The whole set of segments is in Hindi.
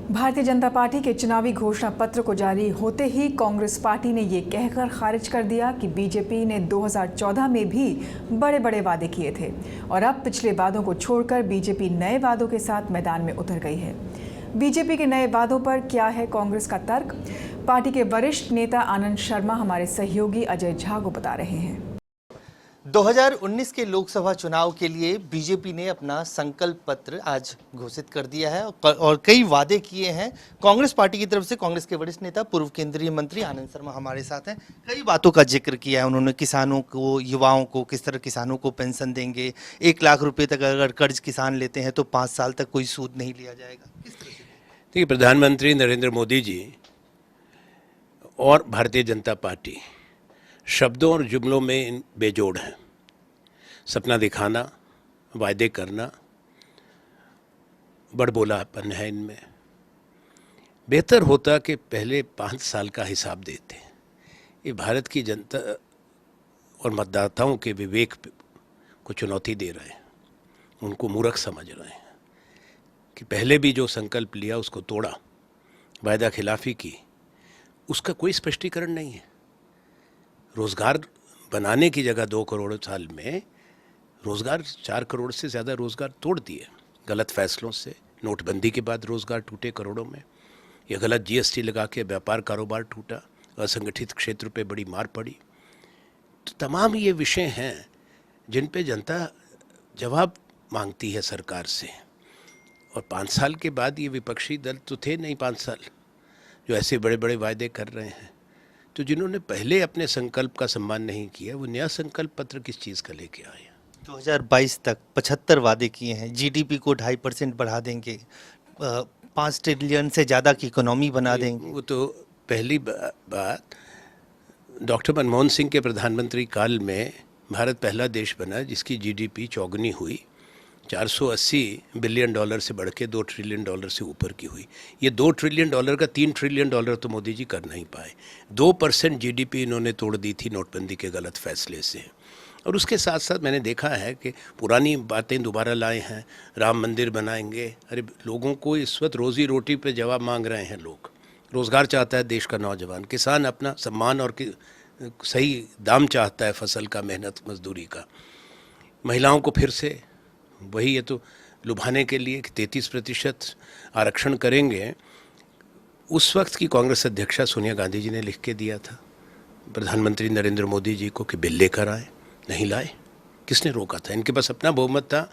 भारतीय जनता पार्टी के चुनावी घोषणा पत्र को जारी होते ही कांग्रेस पार्टी ने ये कहकर खारिज कर दिया कि बीजेपी ने 2014 में भी बड़े बड़े वादे किए थे और अब पिछले वादों को छोड़कर बीजेपी नए वादों के साथ मैदान में उतर गई है। बीजेपी के नए वादों पर क्या है कांग्रेस का तर्क? पार्टी के वरिष्ठ नेता आनंद शर्मा हमारे सहयोगी अजय झा को बता रहे हैं। 2019 के लोकसभा चुनाव के लिए बीजेपी ने अपना संकल्प पत्र आज घोषित कर दिया है और कई वादे किए हैं। कांग्रेस पार्टी की तरफ से कांग्रेस के वरिष्ठ नेता पूर्व केंद्रीय मंत्री आनंद शर्मा हमारे साथ हैं। कई बातों का जिक्र किया है उन्होंने। किसानों को, युवाओं को, किस तरह किसानों को पेंशन देंगे, 1 लाख रुपए तक अगर कर्ज किसान लेते हैं तो 5 साल तक कोई सूद नहीं लिया जाएगा। किस तरह से? देखिए, प्रधानमंत्री नरेंद्र मोदी जी और भारतीय जनता पार्टी शब्दों और जुमलों में बेजोड़ हैं। सपना दिखाना, वायदे करना, बड़बोलापन है इनमें। बेहतर होता कि पहले 5 साल का हिसाब देते। ये भारत की जनता और मतदाताओं के विवेक को चुनौती दे रहे हैं, उनको मूर्ख समझ रहे हैं कि पहले भी जो संकल्प लिया उसको तोड़ा, वायदा खिलाफी की, उसका कोई स्पष्टीकरण नहीं है। रोज़गार बनाने की जगह 2 करोड़ साल में रोज़गार 4 करोड़ से ज़्यादा रोज़गार तोड़ दिए गलत फैसलों से। नोटबंदी के बाद रोज़गार टूटे करोड़ों में, यह गलत जीएसटी लगा के व्यापार कारोबार टूटा, असंगठित क्षेत्र पे बड़ी मार पड़ी। तो तमाम ये विषय हैं जिन पे जनता जवाब मांगती है सरकार से। और 5 साल के बाद ये विपक्षी दल तो थे नहीं 5 साल जो ऐसे बड़े बड़े वायदे कर रहे हैं। तो जिन्होंने पहले अपने संकल्प का सम्मान नहीं किया, वो नया संकल्प पत्र किस चीज़ का लेके आए? 2022 तक 75 वादे किए हैं। जीडीपी को 2.5% बढ़ा देंगे, 5 ट्रिलियन से ज़्यादा की इकोनॉमी बना देंगे। वो तो पहली बात, डॉक्टर मनमोहन सिंह के प्रधानमंत्री काल में भारत पहला देश बना जिसकी जीडीपी चौगुनी हुई, 480 बिलियन डॉलर से बढ़ के 2 ट्रिलियन डॉलर से ऊपर की हुई। ये 2 ट्रिलियन डॉलर का 3 ट्रिलियन डॉलर तो मोदी जी कर नहीं पाए। 2% जीडीपी इन्होंने तोड़ दी थी नोटबंदी के गलत फैसले से। और उसके साथ साथ मैंने देखा है कि पुरानी बातें दोबारा लाए हैं। राम मंदिर बनाएंगे। अरे, लोगों को इस वक्त रोज़ी रोटी पे जवाब मांग रहे हैं लोग। रोज़गार चाहता है देश का नौजवान, किसान अपना सम्मान और सही दाम चाहता है फसल का, मेहनत मजदूरी का। महिलाओं को फिर से वही, ये तो लुभाने के लिए कि 33% आरक्षण करेंगे। उस वक्त की कांग्रेस अध्यक्षा सोनिया गांधी जी ने लिख के दिया था प्रधानमंत्री नरेंद्र मोदी जी को कि बिल लेकर आए, नहीं लाए। किसने रोका था? इनके पास अपना बहुमत था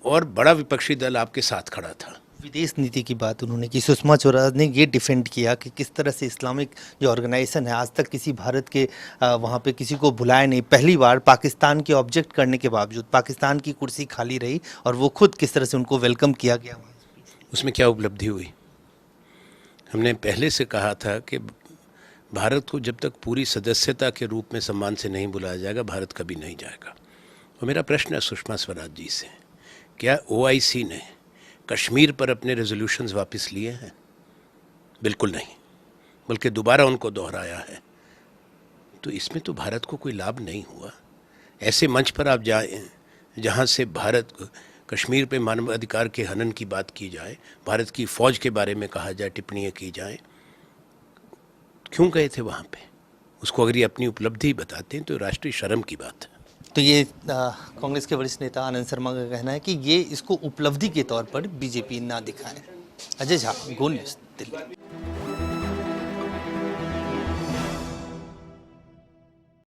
और बड़ा विपक्षी दल आपके साथ खड़ा था। विदेश नीति की बात उन्होंने की। सुषमा स्वराज ने ये डिफेंड किया कि किस तरह से इस्लामिक जो ऑर्गेनाइजेशन है, आज तक किसी भारत के वहाँ पे किसी को बुलाया नहीं। पहली बार पाकिस्तान के ऑब्जेक्ट करने के बावजूद पाकिस्तान की कुर्सी खाली रही और वो खुद किस तरह से उनको वेलकम किया गया। उसमें क्या उपलब्धि हुई? हमने पहले से कहा था कि भारत को जब तक पूरी सदस्यता के रूप में सम्मान से नहीं बुलाया जाएगा, भारत कभी नहीं जाएगा। और मेरा प्रश्न है सुषमा स्वराज जी से, क्या OIC ने कश्मीर पर अपने रेजोल्यूशंस वापस लिए हैं? बिल्कुल नहीं, बल्कि दोबारा उनको दोहराया है। तो इसमें तो भारत को कोई लाभ नहीं हुआ। ऐसे मंच पर आप जाएं जहां से भारत कश्मीर पे मानवाधिकार के हनन की बात की जाए, भारत की फ़ौज के बारे में कहा जाए, टिप्पणियाँ की जाए, क्यों गए थे वहाँ पे? उसको अगर ये अपनी उपलब्धि बताते हैं तो राष्ट्रीय शर्म की बात है। तो ये कांग्रेस के वरिष्ठ नेता आनंद शर्मा का कहना है कि ये इसको उपलब्धि के तौर पर बीजेपी ना दिखाए। अजय झा, गो न्यूज़, दिल्ली।